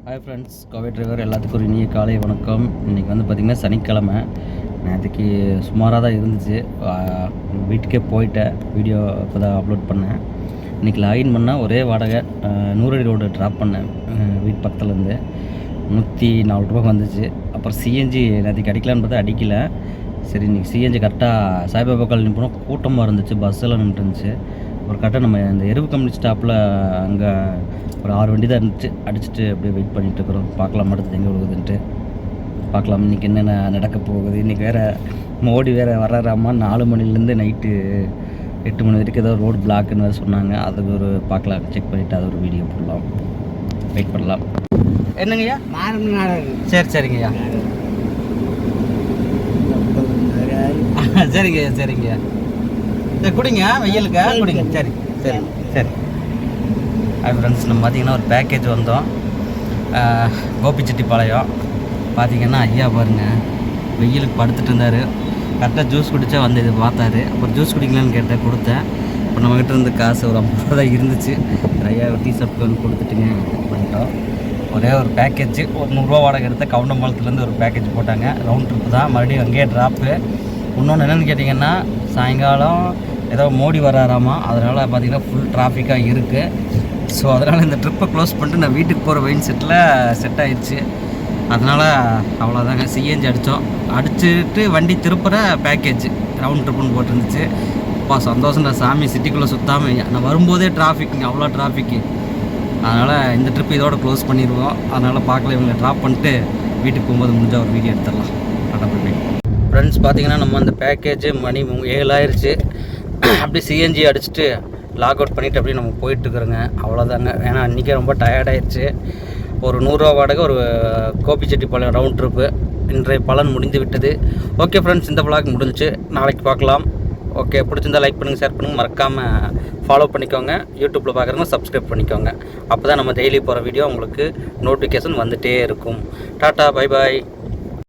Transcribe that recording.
Hi friends, Kovai driver எல்லாத்துக்கும் ஒரு இனிய காலை வணக்கம். இன்றைக்கி வந்து பார்த்திங்கன்னா சனிக்கிழமை. நேற்றுக்கு சுமாராக தான் இருந்துச்சு. வீட்டுக்கே போயிட்டேன். வீடியோ இப்போ தான் அப்லோட் பண்ணேன். இன்றைக்கி லாகின் பண்ணால் ஒரே வாடகை 100 அடி ரோடு ட்ராப் பண்ணேன். வீட்டு பக்கத்துலேருந்து 104 ரூபா வந்துச்சு. அப்புறம் சிஎன்ஜி நேற்றுக்கு அடிக்கலான்னு பார்த்தா அடிக்கலை. சரி, இன்றைக்கி சிஎன்ஜி கரெக்டாக சாய்பாபா காலனி போனால் கூட்டமாக இருந்துச்சு, பஸ்ஸெல்லாம் நின்றுட்டு இருந்துச்சு. ஒரு கரெக்டாக நம்ம இந்த எருவு கம்பெனி ஸ்டாப்பில் அங்கே ஒரு 6 வண்டி தான் இருந்துச்சு. அடிச்சுட்டு அப்படியே வெயிட் பண்ணிகிட்டு இருக்கிறோம். பார்க்கலாம் அடுத்தது எங்கே விழுகுதுன்ட்டு பார்க்கலாம். இன்றைக்கி என்னென்ன நடக்க போகுது. இன்றைக்கி வேறு மோடி வேறு வர்றாராமா. 4 மணிலேருந்து நைட்டு 8 மணி வரைக்கும் ஏதோ ரோடு பிளாக்குன்னு வேறு சொன்னாங்க. அதுக்கு ஒரு பார்க்கலாம், செக் பண்ணிவிட்டு அது ஒரு வீடியோ போடலாம். வெயிட் பண்ணலாம். என்னங்கய்யா? சரி சரிங்கய்யா. சரிங்கய்யா சரிங்கய்யா. சரி குடிங்க, வெயிலுக்கா குடிங்க. சரி சரி சரி. ஃப்ரெண்ட்ஸ், நம்ம பார்த்திங்கன்னா ஒரு பேக்கேஜ் வந்தோம். கோபிச்செட்டிப்பாளையம். பார்த்திங்கன்னா ஐயா பாருங்கள், வெயிலுக்கு படுத்துட்டு இருந்தார். கரெக்டாக ஜூஸ் குடித்தா வந்து இது பார்த்தாரு. அப்புறம் ஜூஸ் குடிக்கலான்னு கேட்டேன், கொடுத்தேன். இப்போ நம்மக்கிட்ட இருந்து காசு ஒரு 50 ரூபா தான் இருந்துச்சு. ஐயா ஒரு டீ-ஷர்ட் வந்து கொடுத்துட்டுங்க பண்ணிட்டோம். ஒரே ஒரு பேக்கேஜ் ஒரு 100 ரூபா வாடகை எடுத்த கவுண்டம்பாளத்துலேருந்து ஒரு பேக்கேஜ் போட்டாங்க. ரவுண்ட் ட்ரிப்பு தான், மறுபடியும் அங்கேயே ட்ராப்பு. இன்னொன்று என்னென்னு கேட்டிங்கன்னா, சாயங்காலம் ஏதோ மோடி வராராமா. அதனால் பார்த்திங்கன்னா ஃபுல் டிராஃபிக்காக இருக்குது. ஸோ அதனால் இந்த ட்ரிப்பை க்ளோஸ் பண்ணிட்டு நான் வீட்டுக்கு போகிற மைண்ட் செட் ஆகிடுச்சு. அதனால் அவ்வளோதாங்க. சிஎன்ஜி அடிச்சுட்டு வண்டி திருப்புற பேக்கேஜ் ரவுண்ட் ட்ரிப்புன்னு போட்டுருந்துச்சு. அப்பா சந்தோஷம். நான் சாமி சிட்டிக்குள்ளே சுற்றாமல் நான் வரும்போதே டிராஃபிக்குங்க, அவ்வளோ டிராஃபிக்கு. அதனால் இந்த ட்ரிப் இதோட க்ளோஸ் பண்ணிடுவோம். அதனால் பார்க்கல, இவங்களை ட்ராப் பண்ணிட்டு வீட்டுக்கு போகும்போது முடிஞ்சால் ஒரு வீடியோ எடுத்துடலாம். ஃப்ரெண்ட்ஸ், பார்த்திங்கன்னா நம்ம அந்த பேக்கேஜ் மணி 7 ஆயிடுச்சு. அப்படி சிஎன்ஜி அடிச்சுட்டு லாக் அவுட் பண்ணிவிட்டு அப்படியே நம்ம போயிட்டுருக்குறோங்க. அவ்வளோதாங்க. ஏன்னா இன்றைக்கே ரொம்ப டயர்டாயிடுச்சு. ஒரு 100 ரூபா வாடகை, ஒரு கோபிச்செட்டிப்பாளையம் ரவுண்ட் ட்ரிப்பு. இன்றைய பலன் முடிந்து விட்டது. ஓகே ஃப்ரெண்ட்ஸ், இந்த vlog முடிஞ்சிச்சு. நாளைக்கு பார்க்கலாம். ஓகே, பிடிச்சிருந்தா லைக் பண்ணுங்கள், ஷேர் பண்ணுங்கள், மறக்காமல் ஃபாலோ பண்ணிக்கோங்க. யூடியூப்பில் பார்க்குறவங்க சப்ஸ்கிரைப் பண்ணிக்கோங்க. அப்போ தான் நம்ம டெய்லி போகிற வீடியோ உங்களுக்கு நோட்டிஃபிகேஷன் வந்துகிட்டே இருக்கும். Tata, bye bye.